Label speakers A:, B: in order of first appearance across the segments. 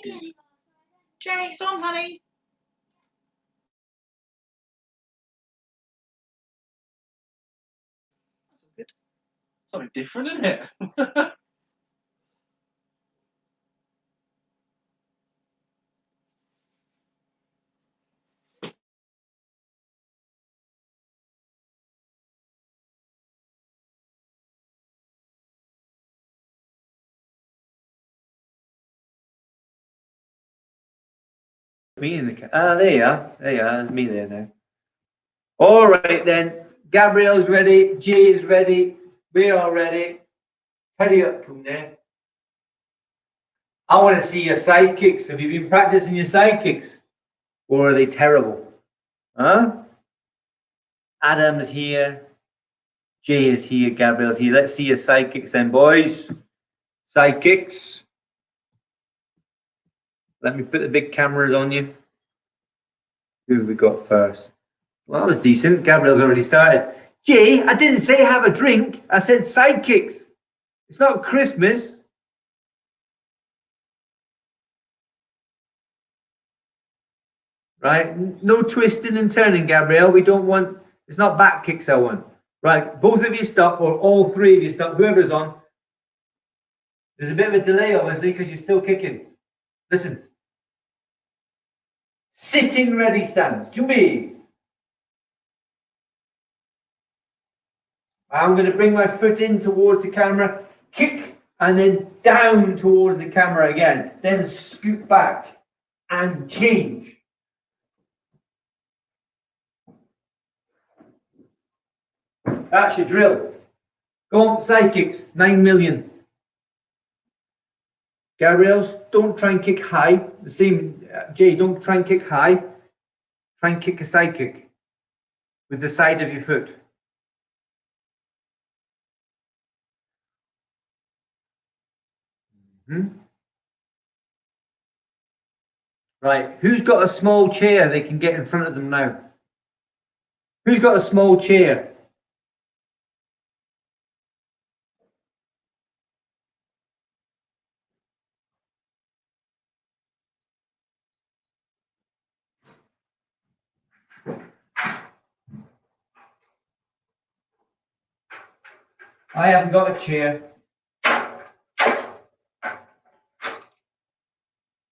A: Jay, it's on, honey. Good. Something different, isn't it?
B: Me in the there you are. There you are. Me there now. All right then. Gabrielle's ready. Jay is ready. We're all ready. Hurry up, come there. I want to see your sidekicks. Have you been practicing your sidekicks? Or are they terrible? Huh? Adam's here. Jay is here. Gabriel's here. Let's see your sidekicks then, boys. Sidekicks. Let me put the big cameras on you. Who have we got first? Well, that was decent. Gabriel's already started. Jay, I didn't say have a drink. I said sidekicks. It's not Christmas. Right? No twisting and turning, Gabrielle. We don't want, it's not back kicks I want. Right, both of you stop, or all three of you stop, whoever's on. There's a bit of a delay, obviously, because you're still kicking. Listen. Sitting ready stance. Jumbi. I'm going to bring my foot in towards the camera, kick, and then down towards the camera again. Then scoot back and change. That's your drill. Go on, sidekicks, 9 million. Gabrielle's, don't try and kick high. The same, Jay, don't try and kick high. Try and kick a side kick with the side of your foot. Right, who's got a small chair they can get in front of them now? Who's got a small chair? I haven't got a chair.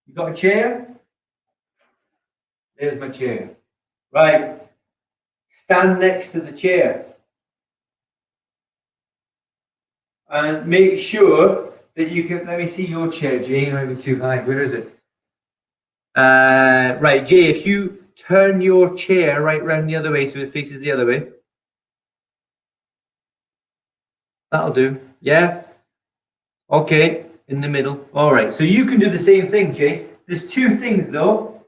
B: You got a chair? There's my chair. Right. Stand next to the chair. And make sure that you can, let me see your chair, Jay. It might be too high. Where is it? Right, Jay, if you turn your chair right round the other way so it faces the other way. That'll do. Yeah? Okay, in the middle. All right, so you can do the same thing, Jay. There's two things, though.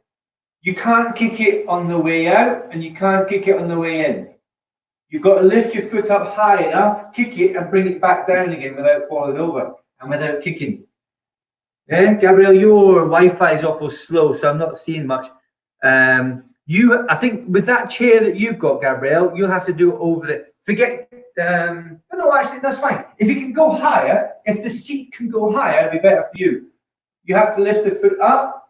B: You can't kick it on the way out, and you can't kick it on the way in. You've got to lift your foot up high enough, kick it, and bring it back down again without falling over and without kicking. Yeah, Gabrielle, your Wi-Fi is awful slow, so I'm not seeing much. I think with that chair that you've got, Gabrielle, you'll have to do it over the. Forget. No, actually, that's fine. If you can go higher, if the seat can go higher, it'll be better for you. You have to lift the foot up,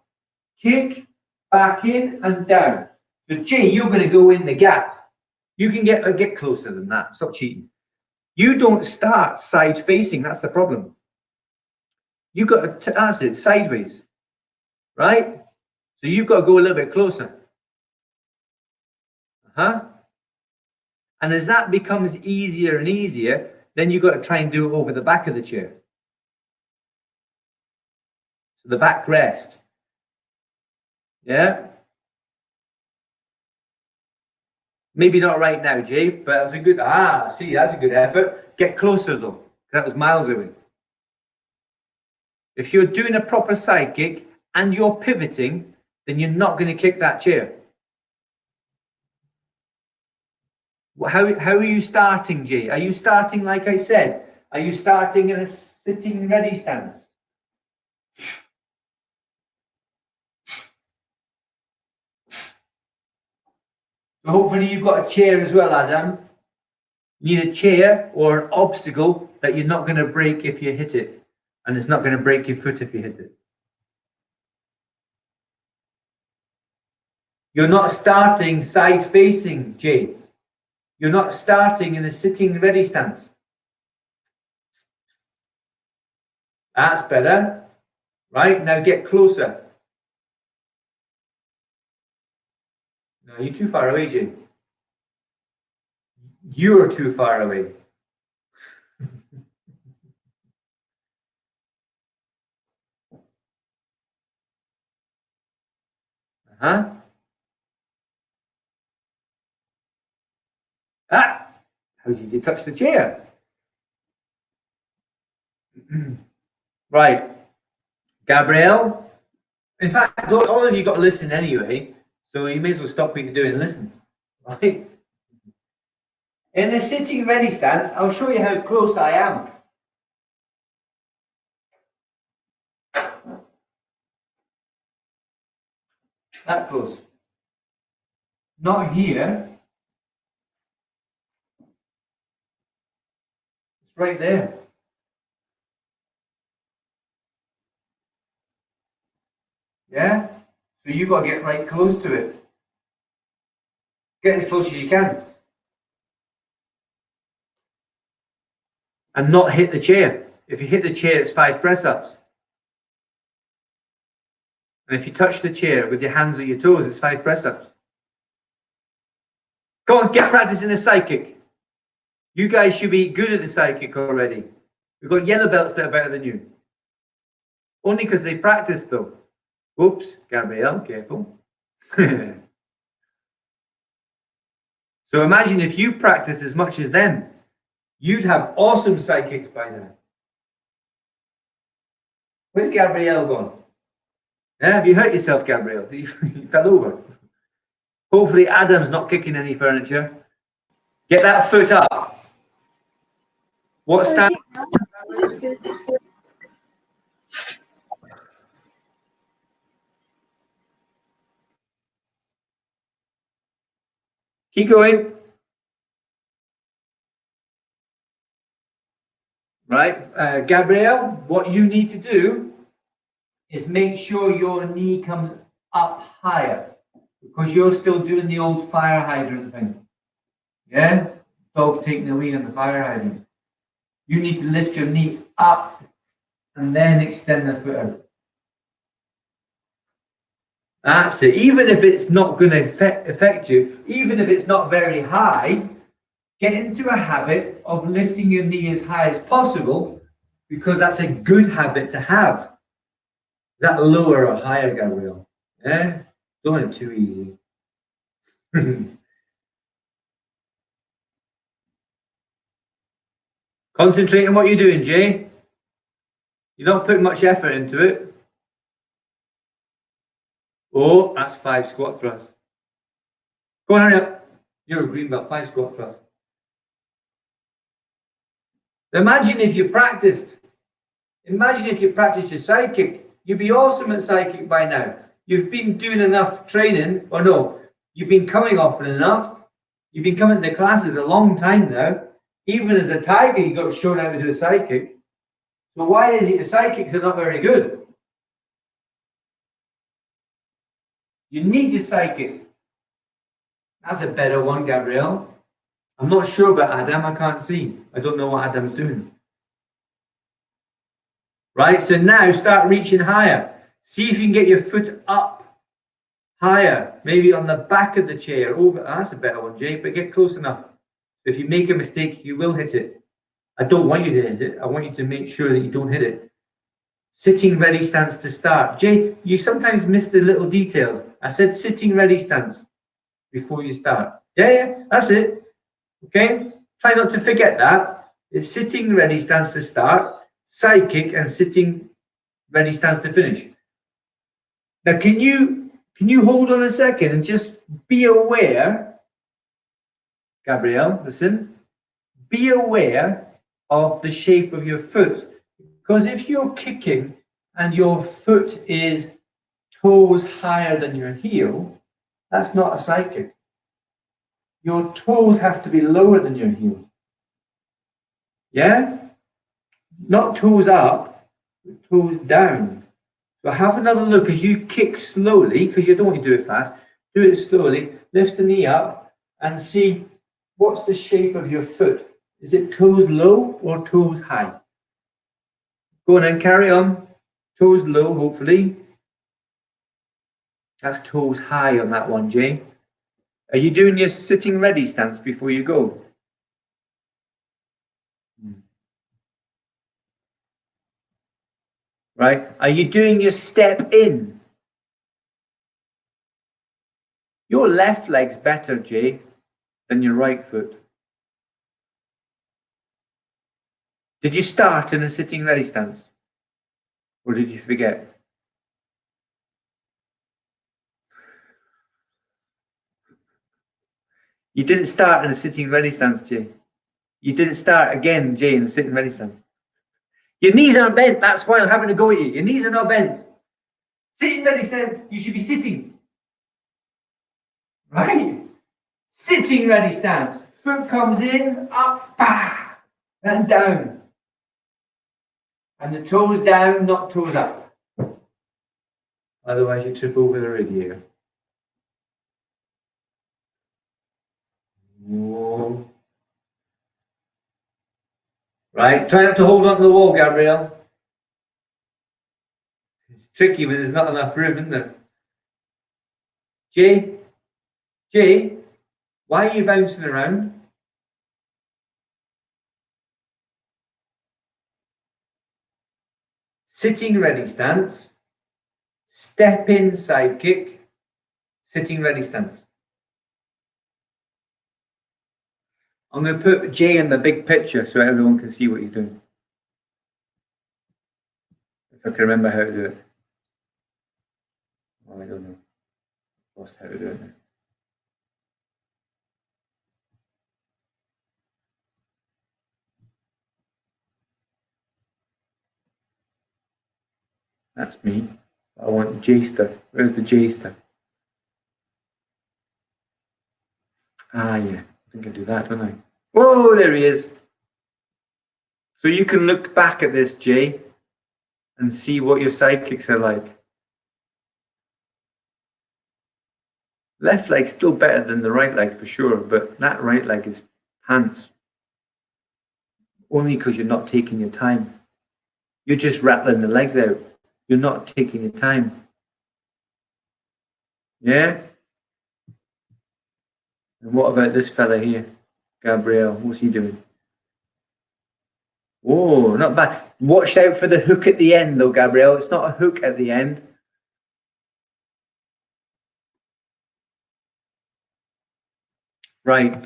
B: kick, back in, and down. So, Jay, you're going to go in the gap. You can get closer than that. Stop cheating. You don't start side facing. That's the problem. You got to, that's it, sideways, right? So you've got to go a little bit closer. And as that becomes easier and easier, then you've got to try and do it over the back of the chair. So the backrest. Yeah. Maybe not right now, Jay, but that's a good, see, that's a good effort. Get closer though. That was miles away. If you're doing a proper side kick and you're pivoting, then you're not going to kick that chair. How are you starting, Jay? Are you starting like I said? Are you starting in a sitting ready stance? So hopefully you've got a chair as well, Adam. You need a chair or an obstacle that you're not going to break if you hit it. And it's not going to break your foot if you hit it. You're not starting side facing, Jay. You're not starting in a sitting ready stance. That's better. Right, now get closer. No, you're too far away, Jay. You're too far away. Huh? Ah! How did you touch the chair? Right. Gabrielle? In fact, all of you got to listen anyway, so you may as well stop what you're doing and listen. Right? In the sitting ready stance, I'll show you how close I am. That close. Not here. It's right there. Yeah? So you've got to get right close to it. Get as close as you can. And not hit the chair. If you hit the chair, it's 5 press-ups. And if you touch the chair with your hands or your toes, it's 5 press-ups. Go on, get practicing the side kick. You guys should be good at the side kick already. We've got yellow belts that are better than you. Only because they practiced though. Oops, Gabrielle, careful. So imagine if you practice as much as them, you'd have awesome side kicks by now. Where's Gabrielle gone? Yeah, have you hurt yourself, Gabrielle? You fell over. Hopefully Adam's not kicking any furniture. Get that foot up. What stance? Keep going. Right, Gabrielle, what you need to do is make sure your knee comes up higher because you're still doing the old fire hydrant thing. Yeah? Dog taking the wee on the fire hydrant. You need to lift your knee up and then extend the foot out. That's it. Even if it's not going to affect you, even if it's not very high, get into a habit of lifting your knee as high as possible because that's a good habit to have. Is that lower or higher, Gabrielle? Yeah? Don't want it too easy. Concentrate on what you're doing, Jay. You're not putting much effort into it. Oh, that's 5 squat thrusts. Go on, hurry up. You're a green belt, 5 squat thrusts. Imagine if you practiced. Imagine if you practiced your side kick. You'd be awesome at side kick by now. You've been doing enough training, or no, you've been coming often enough. You've been coming to classes a long time now. Even as a tiger, you got shown how to do a side kick. So why is it your side kicks are not very good? You need your side kick. That's a better one, Gabrielle. I'm not sure about Adam. I can't see. I don't know what Adam's doing. Right, so now start reaching higher. See if you can get your foot up higher. Maybe on the back of the chair. Over. That's a better one, Jay, but get close enough. If you make a mistake, you will hit it. I don't want you to hit it. I want you to make sure that you don't hit it. Sitting ready stance to start. Jay, you sometimes miss the little details. I said sitting ready stance before you start. Yeah, that's it. Okay? Try not to forget that. It's sitting ready stance to start, side kick, and sitting ready stance to finish. Now, can you hold on a second and just be aware, Gabrielle, listen, be aware of the shape of your foot. Because if you're kicking and your foot is toes higher than your heel, that's not a side kick. Your toes have to be lower than your heel. Yeah? Not toes up, but toes down. So have another look as you kick slowly, because you don't want to do it fast. Do it slowly. Lift the knee up and see what's the shape of your foot. Is it toes low or toes high? Go on and carry on. Toes low, hopefully. That's toes high on that one, Jay. Are you doing your sitting ready stance before you go? Right? Are you doing your step in? Your left leg's better, Jay, than your right foot. Did you start in a sitting ready stance? Or did you forget? You didn't start in a sitting ready stance, Jay. You didn't start again, Jay, in a sitting ready stance. Your knees aren't bent. That's why I'm having a go at you. Your knees are not bent. Sitting ready stance, you should be sitting. Right? Sitting ready stance. Foot comes in, up, bah, and down. And the toes down, not toes up. Otherwise you trip over the radiator. Whoa. Right, try not to hold on to the wall, Gabrielle. It's tricky when there's not enough room, isn't there? Jay, why are you bouncing around? Sitting ready stance, step in side kick, sitting ready stance. I'm going to put Jay in the big picture so everyone can see what he's doing. If I can remember how to do it. Oh, I don't know. Lost how to do it now. That's me. I want Jayster. Where's the Jayster? Ah, yeah. I think I do that, don't I? Whoa, there he is. So you can look back at this, Jay, and see what your side kicks are like. Left leg's still better than the right leg for sure, but that right leg is pants. Only because you're not taking your time. You're just rattling the legs out. You're not taking your time. Yeah? And what about this fella here? Gabriel, what's he doing? Oh, not bad. Watch out for the hook at the end though, Gabriel. It's not a hook at the end. Right.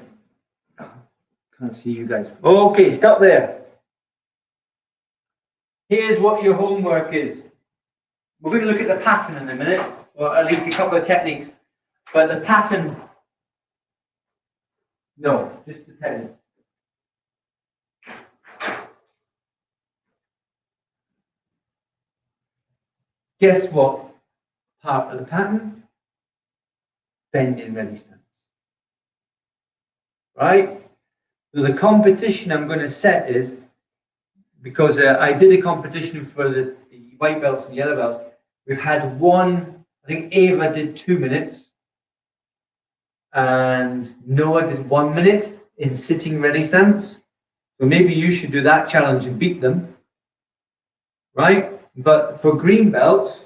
B: Can't see you guys. Okay, stop there. Here's what your homework is. We're going to look at the pattern in a minute, or at least a couple of techniques. But the pattern, no, just the technique. Guess what part of the pattern? Bending ready stance. Right? So the competition I'm going to set is, because I did a competition for the white belts and yellow belts, we've had one, I think Ava did 2 minutes, and Noah did 1 minute in sitting ready stance. So maybe you should do that challenge and beat them, right? But for green belts,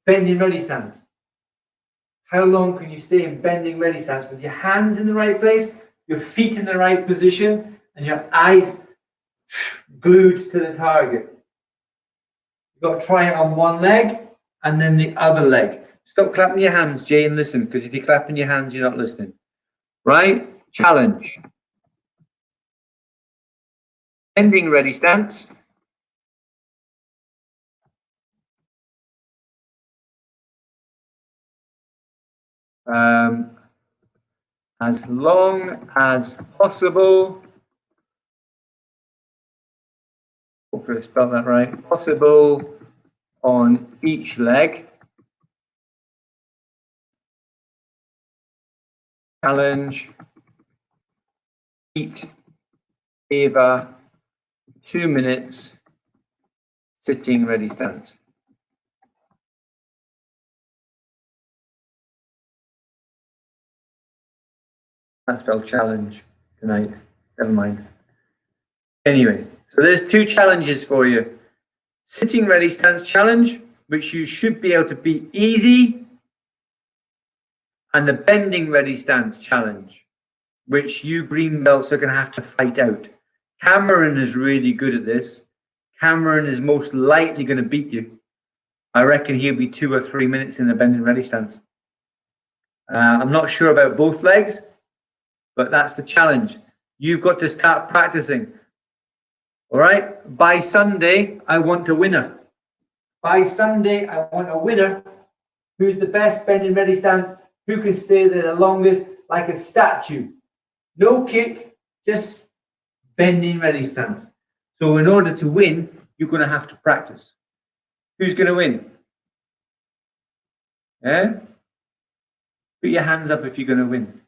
B: bending ready stance. How long can you stay in bending ready stance with your hands in the right place, your feet in the right position, and your eyes glued to the target? You've got to try it on one leg and then the other leg. Stop clapping your hands, Jay, and listen, because if you're clapping your hands, you're not listening. Right? Challenge. Bending ready stance. As long as possible. Hopefully I spelled that right. Possible on each leg. Challenge. Beat Ava 2 minutes sitting ready stance. Lifestyle challenge tonight. Never mind. Anyway, so there's 2 challenges for you. Sitting ready stance challenge, which you should be able to beat easy, and the bending ready stance challenge, which you green belts are going to have to fight out. Cameron is really good at this. Cameron is most likely going to beat you. I reckon he'll be 2 or 3 minutes in the bending ready stance. I'm not sure about both legs, but that's the challenge. You've got to start practicing. All right? By Sunday, I want a winner. By Sunday, I want a winner. Who's the best bending ready stance? Who can stay there the longest, like a statue? No kick, just bending ready stance. So in order to win, you're going to have to practice. Who's going to win? Yeah? Put your hands up if you're going to win.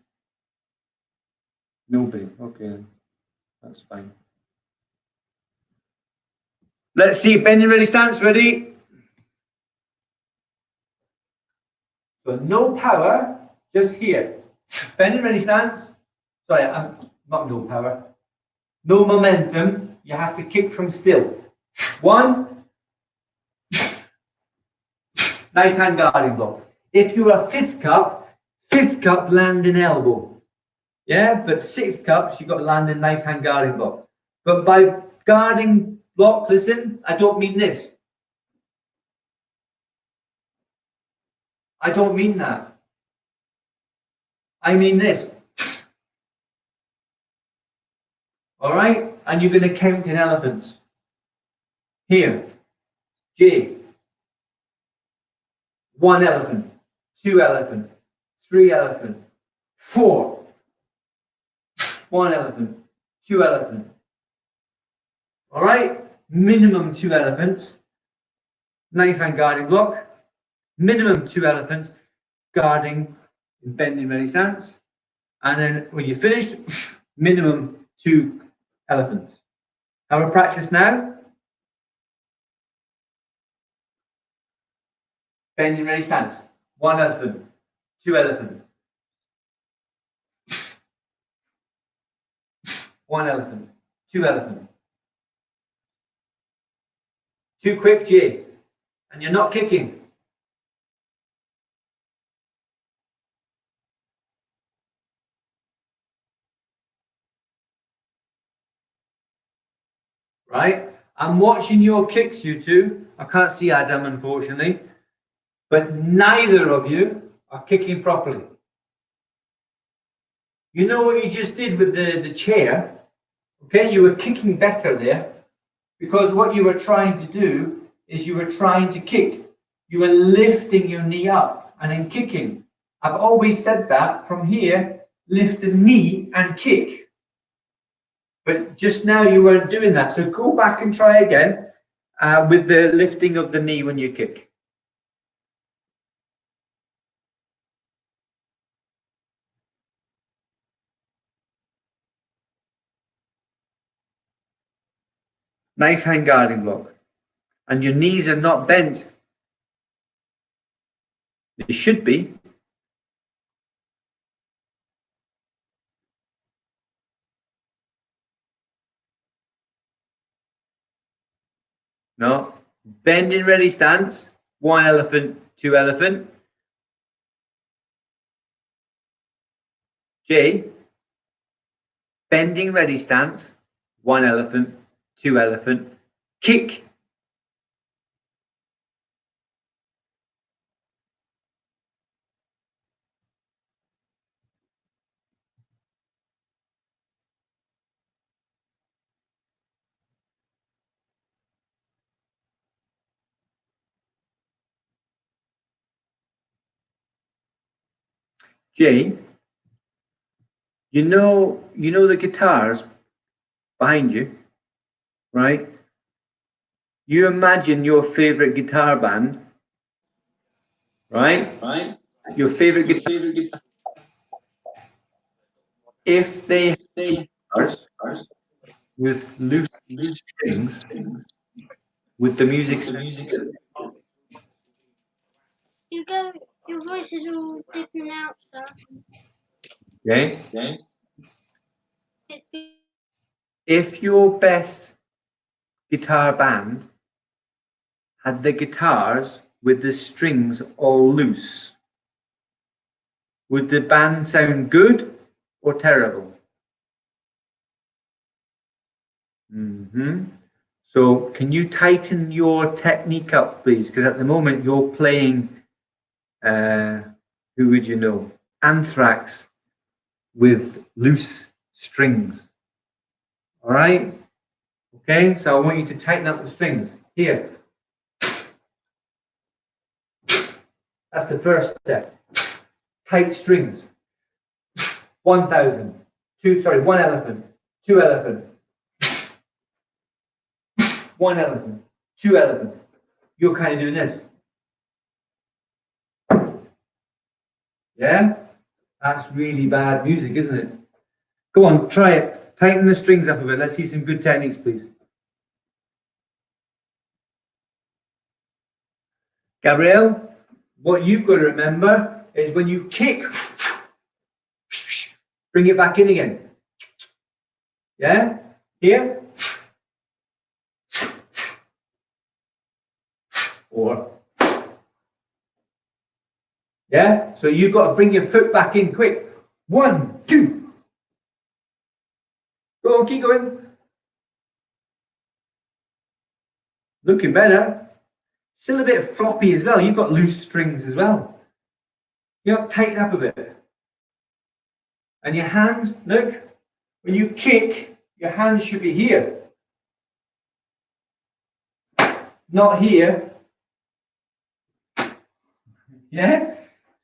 B: Nobody. Okay, that's fine. Let's see, bending ready stance, ready? So no power, just here. Bending ready stance. Sorry, I'm not no power. No momentum, you have to kick from still. 1, knife hand guarding block. If you're a 5th cup, land in elbow. Yeah, but 6th cups, you've got to land in knife hand guarding block. But by guarding block, listen, I don't mean this. I don't mean that. I mean this. All right? And you're going to count in elephants. Here. J. 1 elephant. 2 elephant. 3 elephant. 4. 1 elephant. 2 elephant. All right? Minimum 2 elephants. Knife hand guarding block. Minimum 2 elephants. Guarding in bending ready stance. And then when you're finished, minimum 2 elephants. Have a practice now. Bending ready stance. 1 elephant. 2 elephant. 1 elephant. 2 elephant. Too quick, Jay. And you're not kicking. Right? I'm watching your kicks, you two. I can't see Adam, unfortunately. But neither of you are kicking properly. You know what you just did with the chair? Okay, you were kicking better there. Because what you were trying to do is you were trying to kick. You were lifting your knee up and then kicking. I've always said that from here, lift the knee and kick. But just now you weren't doing that. So go back and try again with the lifting of the knee when you kick. Knife hand guarding block. And your knees are not bent. They should be. No. Bending ready stance. 1 elephant, 2 elephant. J. Bending ready stance. 1 elephant, 2 elephant. Kick. Jay, you know the guitars behind you, right? You imagine your favorite guitar band, right? Your favorite guitar. If they have guitars with loose strings, with the music.
C: Your voice is all dipping out, sir.
B: Okay. If your best guitar band had the guitars with the strings all loose, would the band sound good or terrible? So can you tighten your technique up, please? Because at the moment you're playing, who would you know? Anthrax with loose strings. All right? Okay, so I want you to tighten up the strings. Here. That's the first step. Tight strings. 1,000. One elephant. 2 elephant. 1 elephant. 2 elephant. You're kind of doing this. Yeah? That's really bad music, isn't it? Go on, try it. Tighten the strings up a bit. Let's see some good techniques, please. Gabrielle, what you've got to remember is when you kick, bring it back in again. Yeah? Here. Or. Yeah? So you've got to bring your foot back in quick. 1, 2. Go on, keep going. Looking better. Still a bit floppy as well. You've got loose strings as well. You got to tighten up a bit. And your hands, look, when you kick, your hands should be here. Not here. Yeah?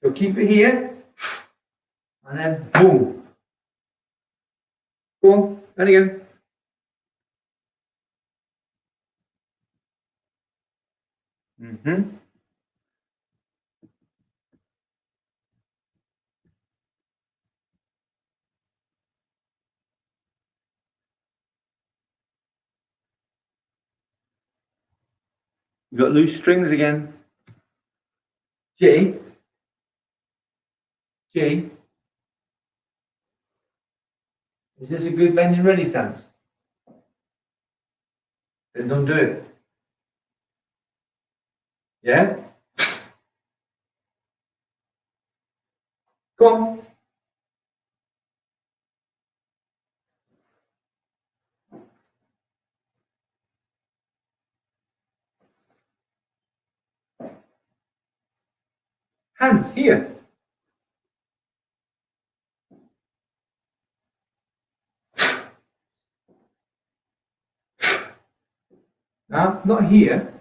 B: So keep it here. And then boom. Go on, and again. You got loose strings again. Jay, is this a good bending ready stance? Then don't do it. Yeah? Go on. Hands here. No, not here.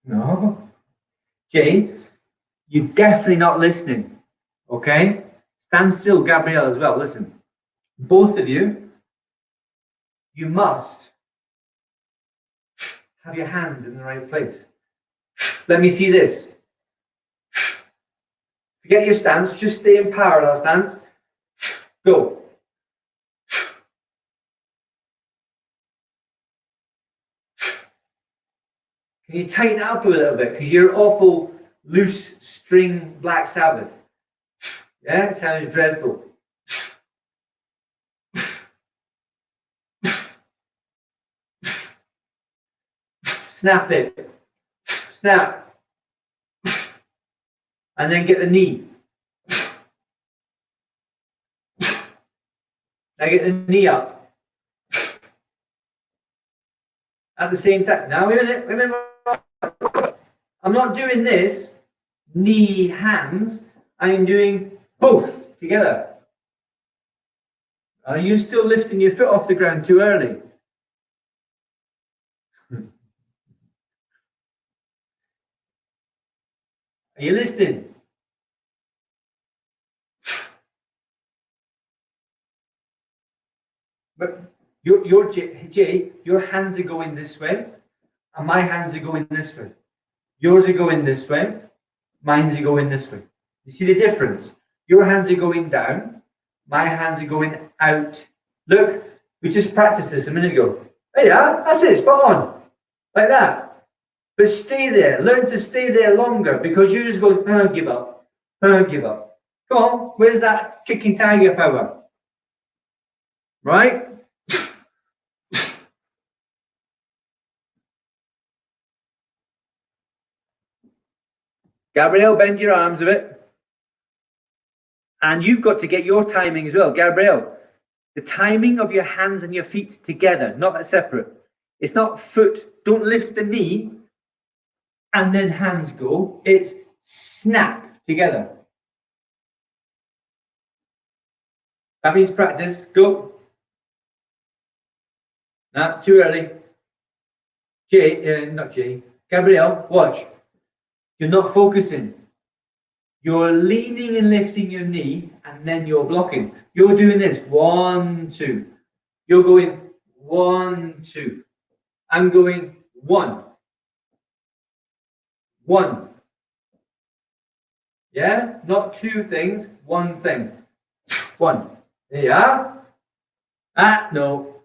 B: No. Jay, you're definitely not listening. Okay? Stand still, Gabrielle, as well. Listen. Both of you, you must have your hands in the right place. Let me see this. Forget your stance, just stay in parallel stance. Go. Can you tighten it up a little bit? Because you're awful loose string Black Sabbath. Yeah, it sounds dreadful. Snap it. Snap. And then get the knee. Now get the knee up. At the same time. Now wait a minute. Wait a minute. I'm not doing this. Knee, hands. I'm doing both together. Are you still lifting your foot off the ground too early? Are you listening? But Jay, your hands are going this way, and my hands are going this way. Yours are going this way, mine's are going this way. You see the difference? Your hands are going down, my hands are going out. Look, we just practiced this a minute ago. There you are, that's it, spot on. Like that. But stay there. Learn to stay there longer because you're just going, give up, give up. Come on, where's that kicking tiger power? Right? Gabrielle, bend your arms a bit. And you've got to get your timing as well. Gabrielle, the timing of your hands and your feet together, not separate. It's not foot, don't lift the knee and then hands go. It's snap together. That means practice. Go. Nah, too early. Not Jay. Gabrielle, watch. You're not focusing. You're leaning and lifting your knee, and then you're blocking. You're doing this. 1, 2. You're going 1, 2. I'm going 1. 1. Yeah? Not 2 things, 1 thing. 1. There you are. Ah, no.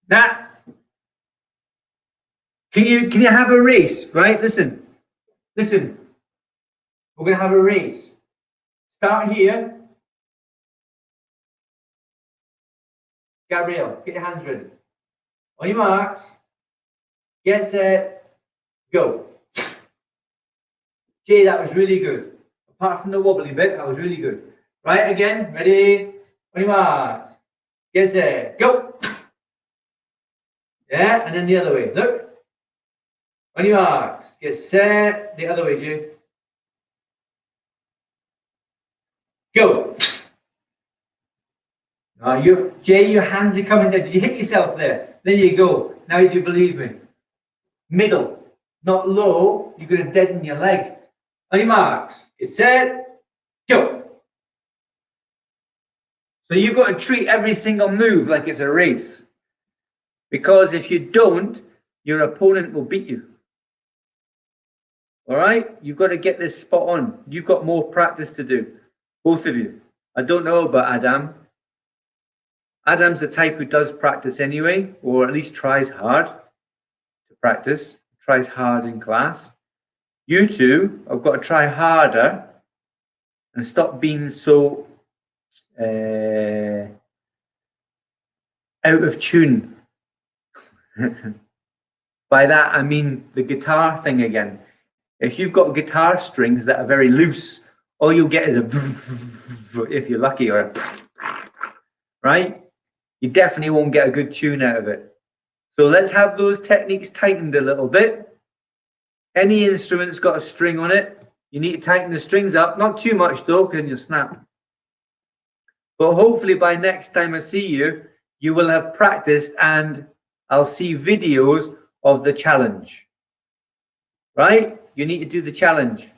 B: Nah. Can you have a race, right? Listen. Listen. We're going to have a race. Start here. Gabrielle, get your hands ready. On your marks. Get set. Go. Jay, that was really good. Apart from the wobbly bit, that was really good. Right, again. Ready? On your marks. Get set. Go. Yeah, and then the other way. Look. On your marks. Get set. The other way, Jay. Go. Jay, your hands are coming down. Did you hit yourself there? There you go. Now you do believe me. Middle, not low. You're going to deaden your leg. On your marks. Get set. Go. So you've got to treat every single move like it's a race. Because if you don't, your opponent will beat you. All right? You've got to get this spot on. You've got more practice to do. Both of you. I don't know about Adam. Adam's the type who does practice anyway, or at least tries hard to practice, tries hard in class. You two have got to try harder and stop being so out of tune. By that, I mean the guitar thing again. If you've got guitar strings that are very loose, all you'll get is a if you're lucky, or a right? You definitely won't get a good tune out of it. So let's have those techniques tightened a little bit. Any instrument's got a string on it. You need to tighten the strings up. Not too much though, because you'll snap. But hopefully by next time I see you, you will have practiced and I'll see videos of the challenge. Right? You need to do the challenge.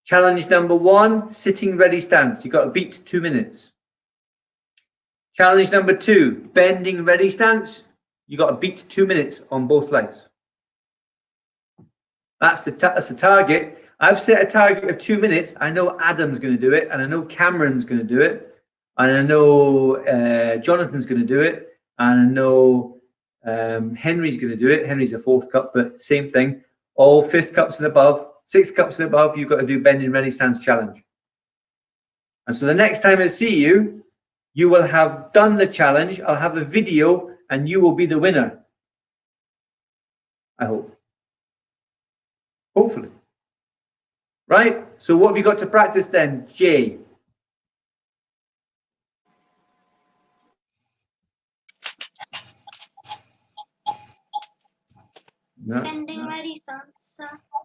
B: Challenge number 1, sitting ready stance. You've got to beat 2 minutes. Challenge number 2, bending ready stance. You've got to beat 2 minutes on both legs. That's the target. I've set a target of 2 minutes. I know Adam's going to do it, and I know Cameron's going to do it, and I know Jonathan's going to do it, and I know Henry's going to do it. Henry's a 4th cup, but same thing. All 5th cups and above, 6th cups and above, you've got to do bending ready stance challenge. And so the next time I see you, you will have done the challenge. I'll have a video and you will be the winner. I hope. Hopefully. Right? So what have you got to practice then, Jay? No.
C: Bending ready stance.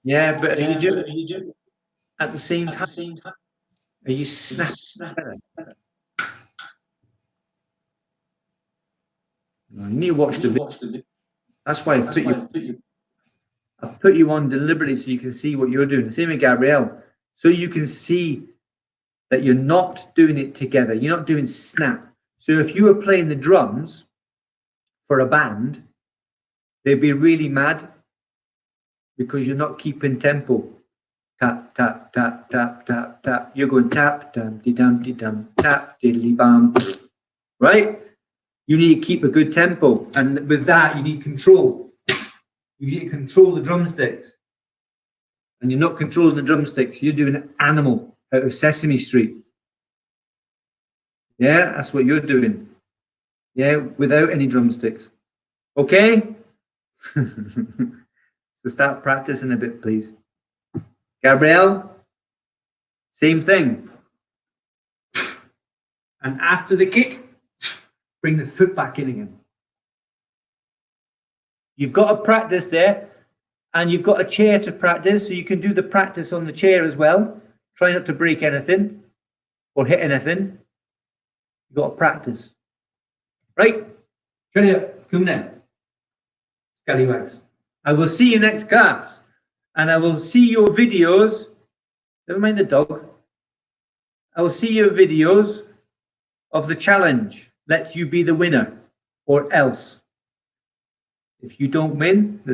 B: Yeah, but are you doing it at the same time? Are you snapping? You need to watch the video. That's why I've put you on deliberately so you can see what you're doing. The same with Gabrielle. So you can see that you're not doing it together. You're not doing snap. So if you were playing the drums for a band, they'd be really mad because you're not keeping tempo. Tap, tap, tap, tap, tap, tap. You're going tap, dum, de dum, de dum, tap, diddly bam. Right? You need to keep a good tempo. And with that, you need control. You You get to control the drumsticks. And you're not controlling the drumsticks. You're doing an animal out of Sesame Street. Yeah, that's what you're doing. Yeah, without any drumsticks. Okay? So start practicing a bit, please. Gabrielle, same thing. And after the kick, bring the foot back in again. You've got to practice there, and you've got a chair to practice, so you can do the practice on the chair as well. Try not to break anything or hit anything. You've got to practice. Right? Come here. Come now. Scallywags. I will see you next class, and I will see your videos. Never mind the dog. I will see your videos of the challenge. Let you be the winner, or else. If you don't win, there's